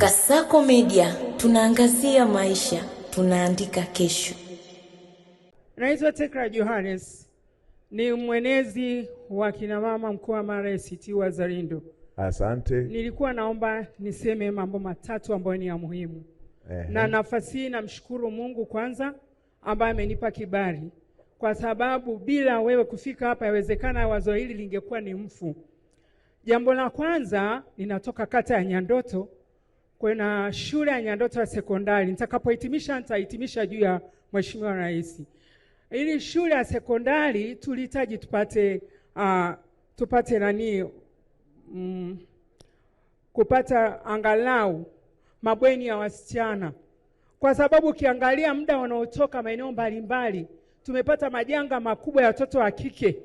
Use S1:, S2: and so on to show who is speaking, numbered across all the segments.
S1: Kasako Media, tunaangazia maisha, tunaandika kesho.
S2: Naitwa Tekra Johannes, ni mwenezi wa kina mama mkoa Mara ACT Wazalendo.
S3: Asante.
S2: Nilikuwa naomba niseme mambo matatu ambayo ni ya muhimu. Na nafasi hii namshukuru Mungu kwanza ambaye amenipa kibali, kwa sababu bila wewe kufika hapa yawezekana wazo hili lingekuwa ni mfu. Jambo la kwanza, ninatoka kata ya Nyandoto, kuna shule ya Nyandoto ya sekondari. Nitakapohitimisha nitahitimisha juu ya Mheshimiwa Rais. Ili shule ya sekondari tulihitaji kupata angalau mabweni ya wasichana, kwa sababu ukiangalia muda wanaotoka maeneo mbalimbali tumepata majanga makubwa ya watoto wa kike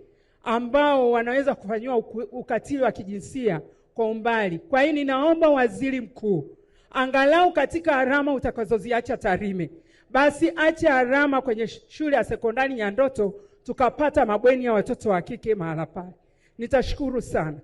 S2: ambao wanaweza kufanywa ukatili wa kijinsia kwa umbali. Kwa hiyo ninaomba Waziri Mkuu, angalau katika alama utakazoziacha Tarime, basi acha alama kwenye shule ya sekondari Nyandoto tukapata mabweni ya watoto wa kike mahala pale. Nitashukuru sana.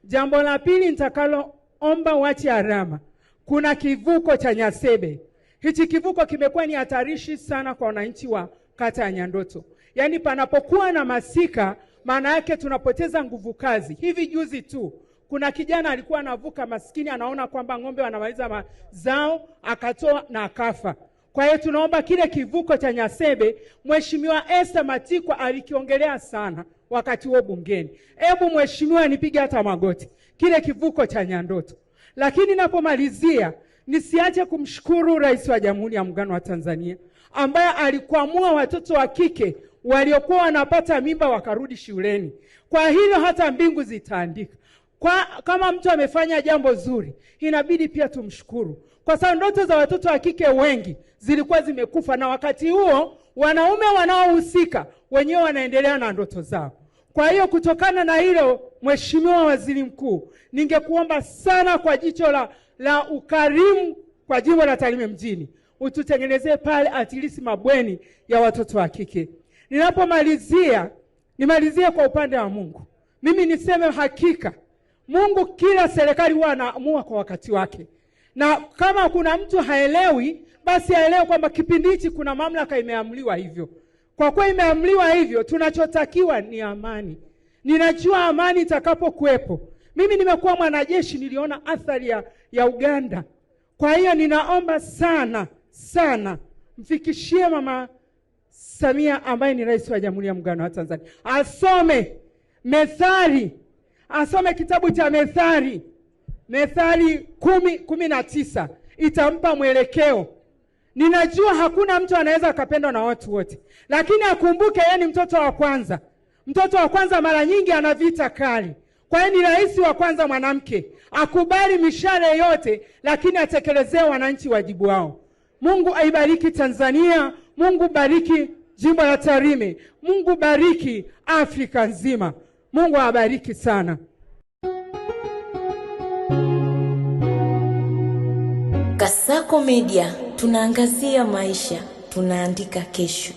S2: Jambo la pili nitakaloomba uache alama, kuna kivuko cha Nyasebe. Hichi kivuko kimekuwa ni hatarishi sana kwa wananchi wa kata ya Nyandoto. Yaani panapokuwa na masika, maana yake tunapoteza nguvu kazi. Hivi juzi tu kuna kijana alikuwa anavuka, maskini anaona kwamba ng'ombe wanamaliza mazao akatoa na akafa. Kwa hiyo tunaomba kile kivuko cha Nyasebe, Mheshimiwa Esther Matikwa alikiongelea sana wakati huo bungeni. Hebu Mheshimiwa nipige hata magoti kile kivuko cha Nyandoto. Lakini napomalizia nisiache kumshukuru Rais wa Jamhuri ya Muungano wa Tanzania ambaye alikwamua watoto wa kike waliokuwa wanapata mimba wakarudi shuleni. Kwa hilo hata mbingu zitaandika. Kama mtu amefanya jambo zuri, inabidi pia tumshukuru. Kwa sababu ndoto za watoto wa kike wengi zilikuwa zimekufa, na wakati huo wanaume wanaohusika wenyewe wanaendelea na ndoto zao. Kwa hiyo kutokana na hilo, Mheshimiwa Waziri Mkuu, ningekuomba sana kwa jicho la ukarimu kwa jimbo la Tarime mjini, ututengenezee pale atilisi mabweni ya watoto wa kike. Nimalizie kwa upande wa Mungu. Mimi niseme hakika Mungu, kila serikali huwa anaamua kwa wakati wake. Na kama kuna mtu haelewi, basi aelewe kwamba kipindi hichi kuna mamlaka imeamliwa hivyo. Kwa kuwa imeamliwa hivyo, tunachotakiwa ni amani. Ninajua amani itakapokuwepo. Mimi nimekuwa mwanajeshi, niliona athari ya Uganda. Kwa hiyo ninaomba sana sana mfikishie Mama Samia ambaye ni Rais wa Jamhuri ya Muungano wa Tanzania, asome Methali, asome kitabu cha Methali 10:19, itampa mwelekeo. Ninajua hakuna mtu anaweza akapendwa na watu wote, lakini akumbuke yeye ni mtoto wa kwanza. Mtoto wa kwanza mara nyingi ana vita kali. Kwa hiyo ni rais wa kwanza mwanamke, akubali mishale yote, lakini atekelezee wananchi wajibu wao. Mungu aibariki Tanzania, Mungu bariki jimbo la Tarime, Mungu bariki Afrika nzima. Mungu awabariki sana.
S1: Kasako Media, tunaangazia maisha, tunaandika kesho.